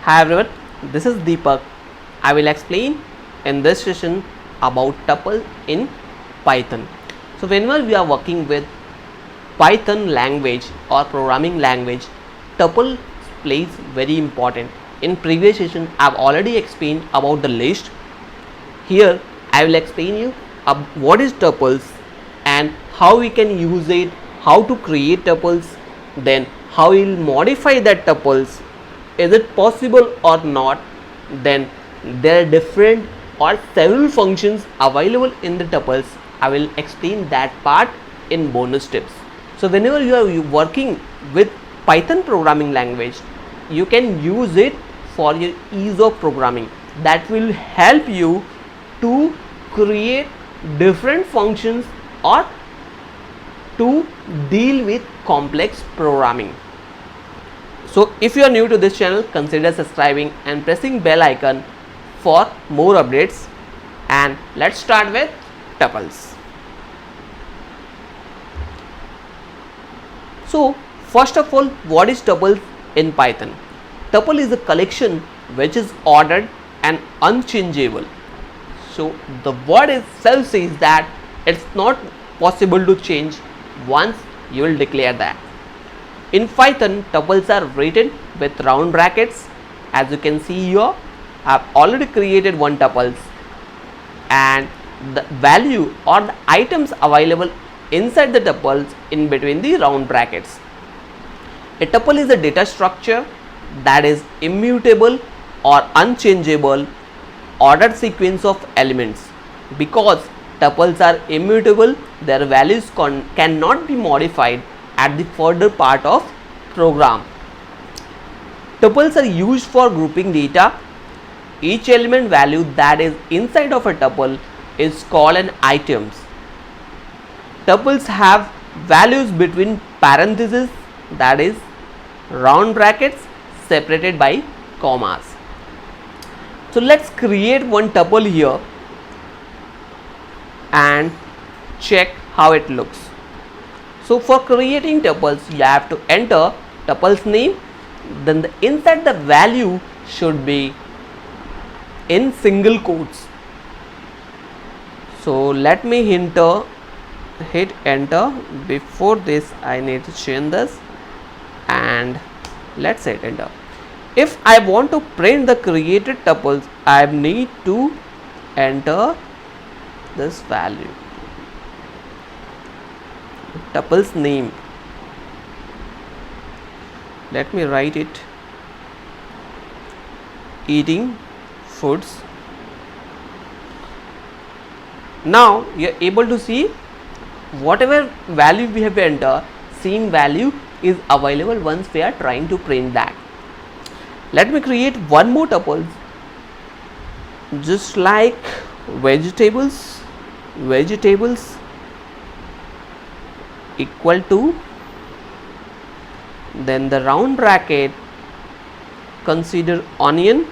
Hi everyone, this is Deepak. I will explain in this session about tuple in Python. So whenever we are working with Python language or programming language, tuple plays very important. In previous session I have already explained about the list. Here I will explain you what is tuples and how we can use it, how to create tuples, then how we will modify that tuples, is it possible or not, then there are different or several functions available in the tuples. I will explain that part in bonus tips. So whenever you are working with Python programming language, you can use it for your ease of programming. That will help you to create different functions or to deal with complex programming. So if you are new to this channel, consider subscribing and pressing bell icon for more updates. And let's start with tuples. So first of all, what is tuple in Python? Tuple is a collection which is ordered and unchangeable. So the word itself says that it's not possible to change once you will declare that. In Python, tuples are written with round brackets. As you can see here, I have already created one tuples, and the value or the items available inside the tuples in between the round brackets. A tuple is a data structure that is immutable or unchangeable ordered sequence of elements. Because tuples are immutable, their values cannot be modified at the further part of program. Tuples are used for grouping data. Each element value that is inside of a tuple is called an items. Tuples have values between parentheses, that is round brackets separated by commas. So let's create one tuple here and check how it looks. So for creating tuples, you have to enter tuple's name, then the inside the value should be in single quotes. So let me hit enter. Before this I need to change this, and let's hit enter. If I want to print the created tuples, I need to enter this value, tuple's name. Let me write it, eating foods. Now you are able to see whatever value we have entered, same value is available once we are trying to print that. Let me create one more tuple, just like vegetables equal to, then the round bracket consider onion,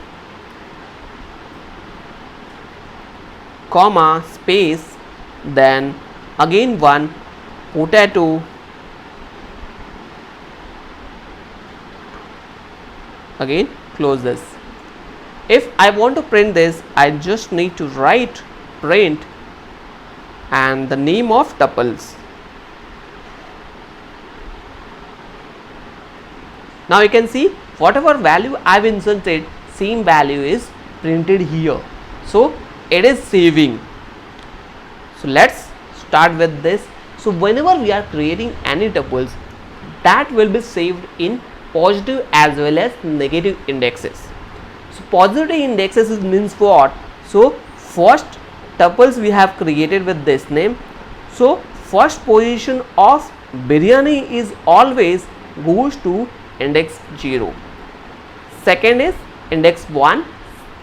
comma, space, then again one potato, again close this. If I want to print this, I just need to write print and the name of tuples. Now you can see whatever value I have inserted, same value is printed here. So it is saving. So let's start with this. So whenever we are creating any tuples, that will be saved in positive as well as negative indexes. So positive indexes means what? So first tuples we have created with this name. So first position of biryani is always goes to index 0. Second is index 1,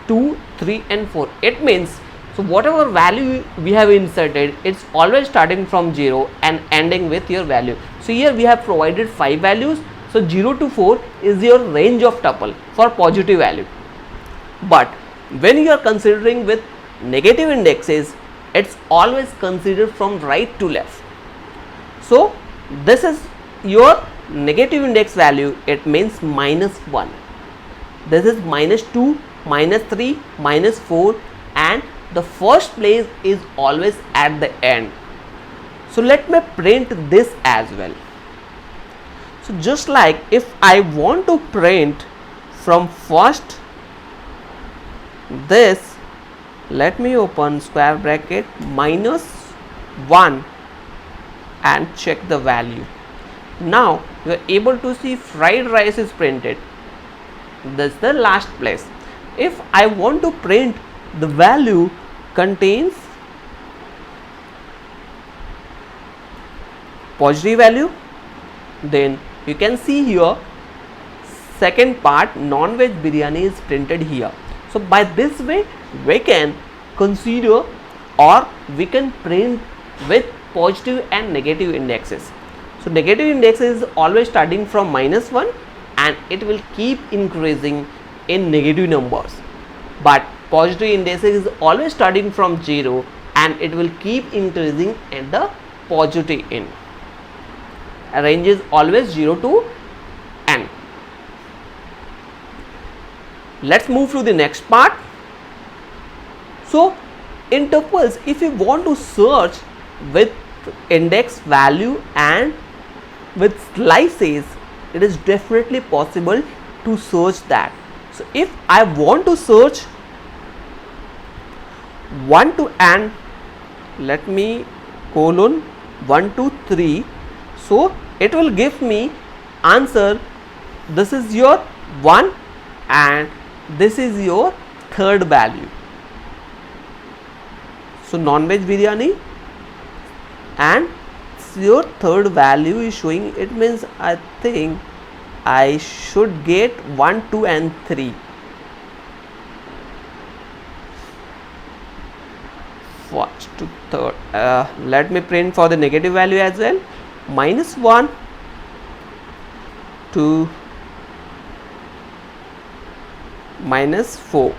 2, 3 and 4. It means, so whatever value we have inserted, it's always starting from 0 and ending with your value. So here we have provided 5 values. So 0 to 4 is your range of tuple for positive value. But when you are considering with negative indexes, it's always considered from right to left. So this is your negative index value, it means -1. This is -2, -3, -4, and the first place is always at the end. So let me print this as well. So just like if I want to print from first this, let me open square bracket -1 and check the value. Now you are able to see fried rice is printed. This is the last place. If I want to print the value contains positive value, then you can see here second part non-veg biryani is printed here. So by this way we can consider or we can print with positive and negative indexes. So negative index is always starting from -1 and it will keep increasing in negative numbers, but positive index is always starting from 0 and it will keep increasing at the positive end. Range is always 0 to n. Let's move to the next part. So in tuples, if you want to search with index value and with slices, it is definitely possible to search that. So if I want to search 1 to n, let me colon 1 to 3, so it will give me answer. This is your 1 and this is your third value. So non-veg biryani and your third value is showing. It means I think I should get 1, 2 and 3. First to third. Let me print for the negative value as well. -1 to -4.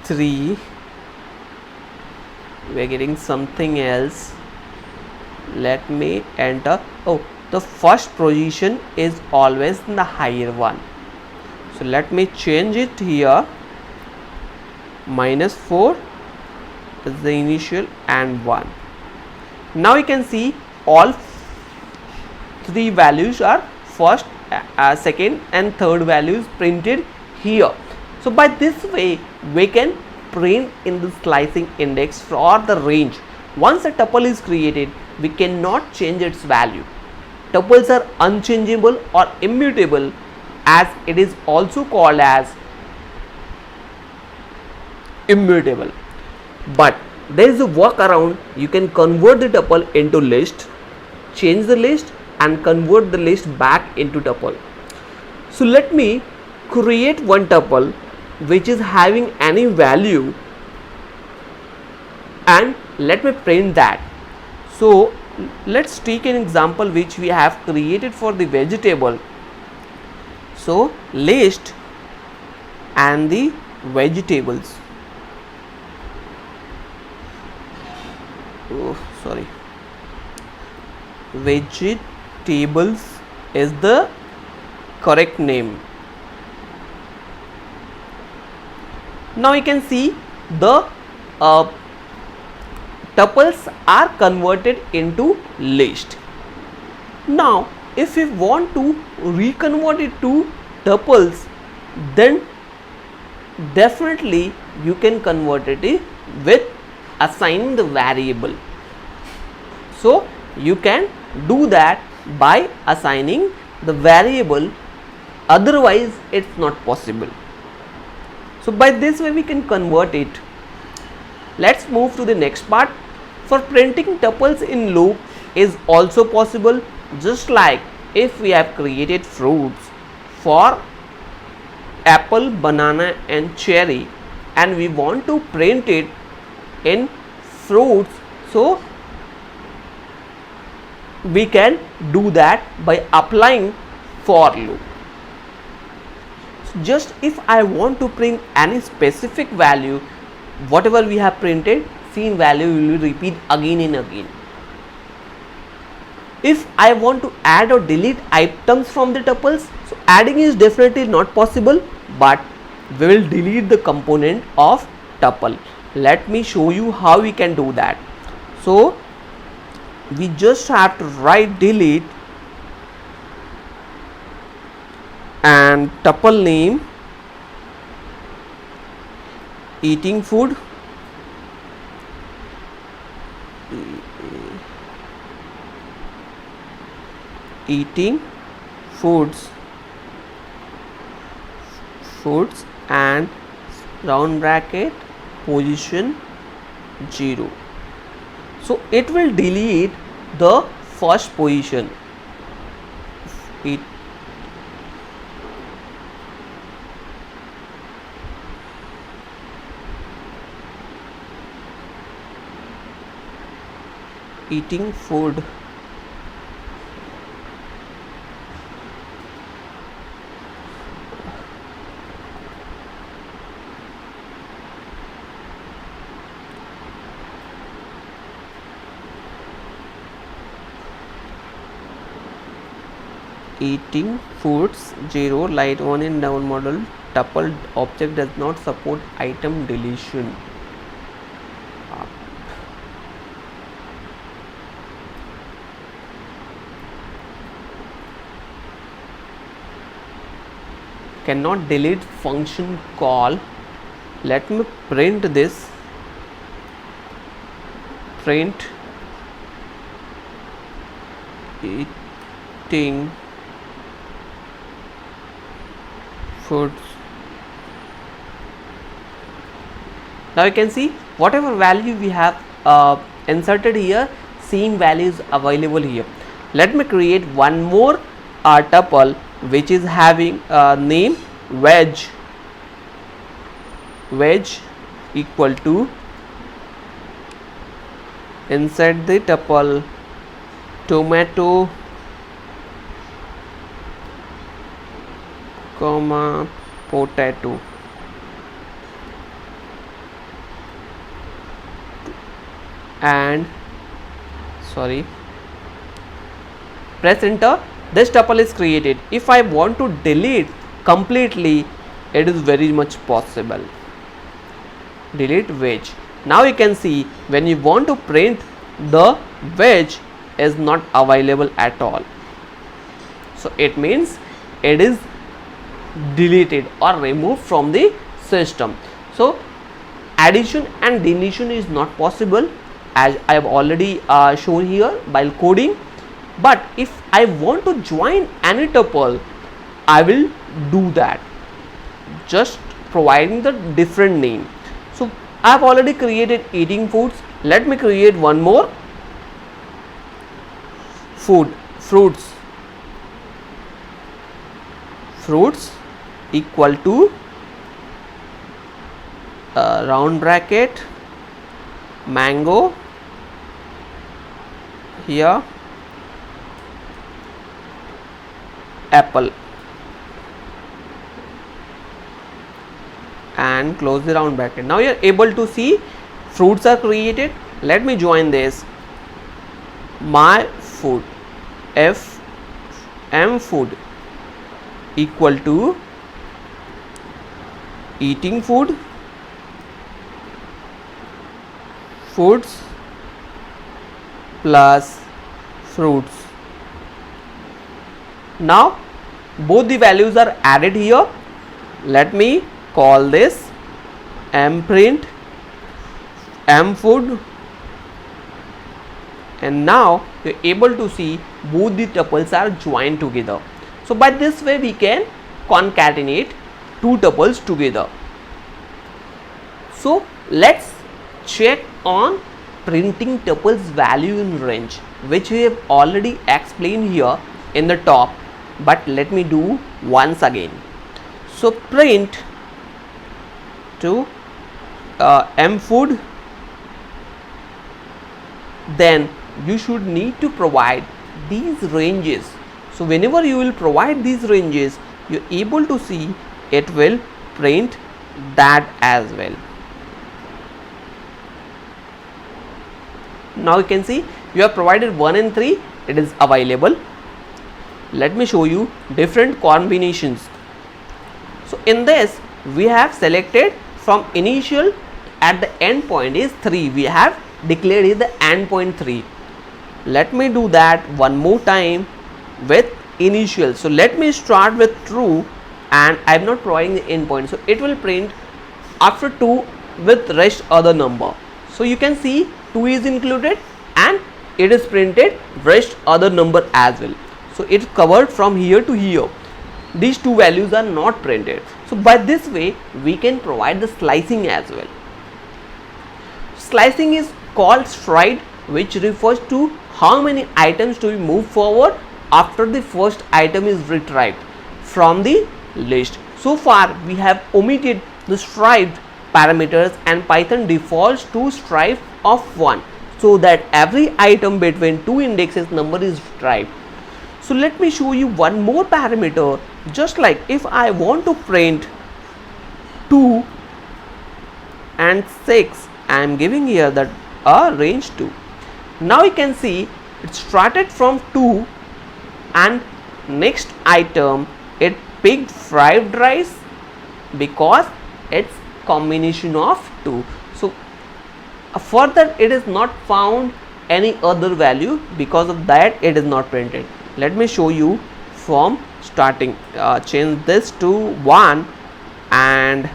-3, we are getting something else. Let me enter. Oh, the first position is always in the higher one, so let me change it here. -4 is the initial and 1. Now you can see all three values are first, second and third values printed here. So by this way we can print in the slicing index for the range. Once a tuple is created, we cannot change its value. Tuples are unchangeable or immutable, as it is also called as immutable. But there is a workaround. You can convert the tuple into list, change the list and convert the list back into tuple. So let me create one tuple which is having any value and let me print that. So let's take an example which we have created for the vegetable. So list and the vegetables. Oh, sorry. Vegetables is the correct name. Now you can see the tuples are converted into list. Now if we want to reconvert it to tuples, then definitely you can convert it with assigning the variable. So you can do that by assigning the variable, otherwise it's not possible. So by this way we can convert it. Let's move to the next part. For printing tuples in loop is also possible, just like if we have created fruits for apple, banana and cherry and we want to print it in fruits, so we can do that by applying for loop. Just if I want to print any specific value, whatever we have printed, same value will repeat again and again. If I want to add or delete items from the tuples, so adding is definitely not possible, but we will delete the component of tuple. Let me show you how we can do that. So we just have to write delete and tuple name eating food, eating foods and round bracket position 0. So it will delete the first position. Eating food. Eating foods 0 light on in down model tuple object does not support item deletion. Cannot delete function call. Let me print this. Print eating foods. Now you can see whatever value we have inserted here, same value is available here. Let me create one more tuple which is having name veg equal to, insert the tuple tomato comma potato and press enter. This tuple is created. If I want to delete completely, it is very much possible. Delete veg. Now you can see when you want to print, the veg is not available at all. So it means it is deleted or removed from the system. So addition and deletion is not possible, as I have already shown here while coding. But if I want to join any tuple, I will do that, just providing the different name. So I have already created eating foods. Let me create one more, fruits equal to round bracket mango here apple and close the round bracket. Now you are able to see fruits are created. Let me join this, my food m food equal to eating foods plus fruits. Now both the values are added here. Let me call this mprint mfood, and now you are able to see both the tuples are joined together. So by this way we can concatenate two tuples together. So let's check on printing tuples value in range, which we have already explained here in the top, but let me do once again. So print to mfood, then you should need to provide these ranges. So whenever you will provide these ranges, you are able to see it will print that as well. Now you can see you have provided 1 and 3, it is available. Let me show you different combinations. So in this we have selected from initial at the end point is 3, we have declared is the end point 3. Let me do that one more time with initial. So let me start with true and I am not providing the end point, so it will print after 2 with rest other number. So you can see 2 is included and it is printed rest other number as well. So it's covered from here to here. These two values are not printed. So by this way we can provide the slicing as well. Slicing is called stride, which refers to how many items to be moved forward after the first item is retrieved from the list. So far we have omitted the strived parameters and Python defaults to strive of 1, so that every item between two indexes number is retrieved. So let me show you one more parameter. Just like if I want to print 2 and 6, I am giving here that a range 2. Now you can see it started from 2 and next item it picked fried rice because it's combination of 2. So further it is not found any other value, because of that it is not printed. Let me show you from starting. Change this to 1 and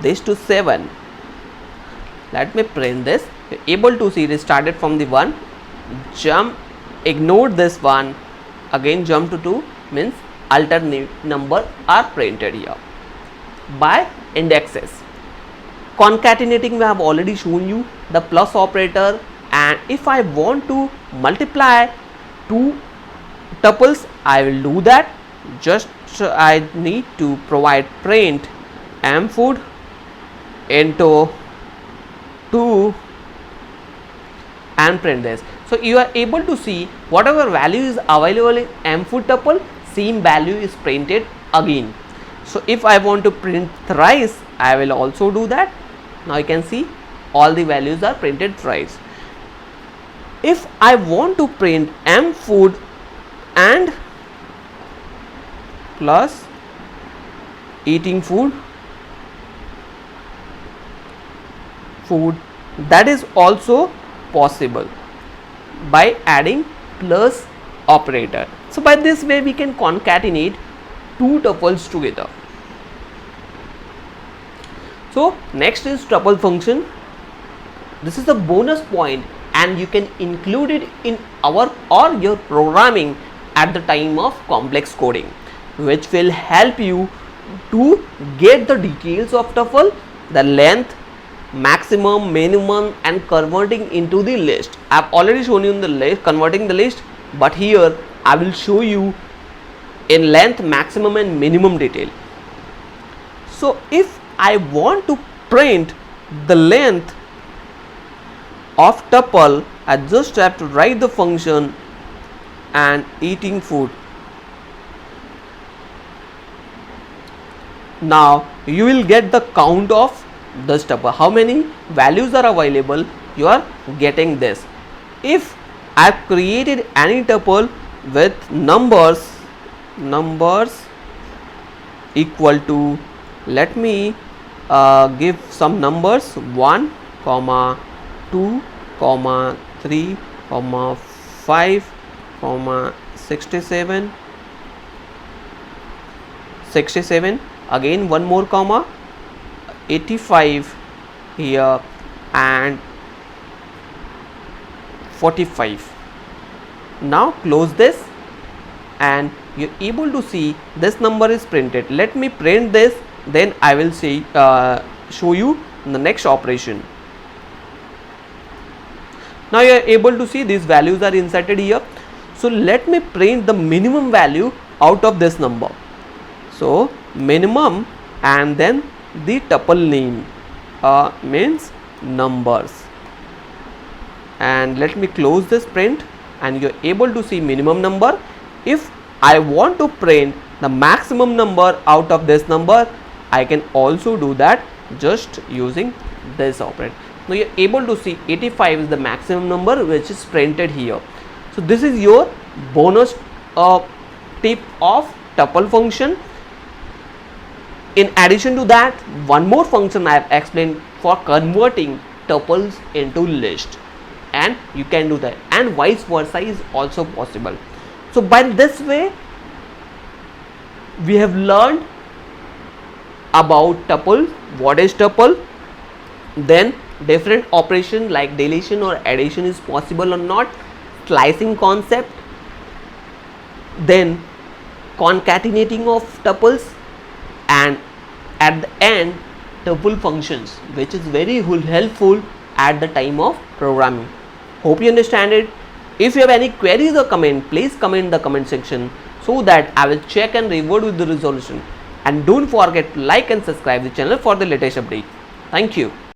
this to 7. Let me print this. You're able to see it started from the 1, jump, ignore this one, again jump to 2, means alternate number are printed here by indexes. Concatenating we have already shown you the plus operator, and if I want to multiply two tuples I will do that. Just I need to provide print mfood into 2 and print this. So you are able to see whatever value is available in mfood tuple, same value is printed again. So if I want to print thrice, I will also do that. Now you can see all the values are printed thrice. If I want to print mfood and plus eating food, that is also possible by adding plus operator. So by this way we can concatenate two tuples together. So next is tuple function. This is a bonus point and you can include it in our or your programming at the time of complex coding, which will help you to get the details of tuple, the length, maximum, minimum, and converting into the list. I have already shown you in the list converting the list, but here I will show you in length, maximum and minimum detail. So if I want to print the length of tuple, I just have to write the function and eating food. Now you will get the count of this tuple, how many values are available, you are getting this. If I have created any tuple with numbers equal to, let me give some numbers 1, 2, 3, 5, 67, again one more comma, 85 here and 45. Now close this and you're able to see this number is printed. Let me print this, then I will see show you the next operation. Now you are able to see these values are inserted here. So let me print the minimum value out of this number. So minimum and then the tuple name means numbers, and let me close this print and you are able to see minimum number. If I want to print the maximum number out of this number, I can also do that just using this operand. Now you're able to see 85 is the maximum number which is printed here. So this is your bonus tip of tuple function. In addition to that, one more function I have explained for converting tuples into list, and you can do that, and vice versa is also possible. So by this way we have learned about tuple, what is tuple, then different operation like deletion or addition is possible or not, slicing concept, then concatenating of tuples, and at the end tuple functions, which is very helpful at the time of programming. Hope you understand it. If you have any queries or comment, please comment in the comment section so that I will check and revert with the resolution. And don't forget to like and subscribe the channel for the latest update. Thank you.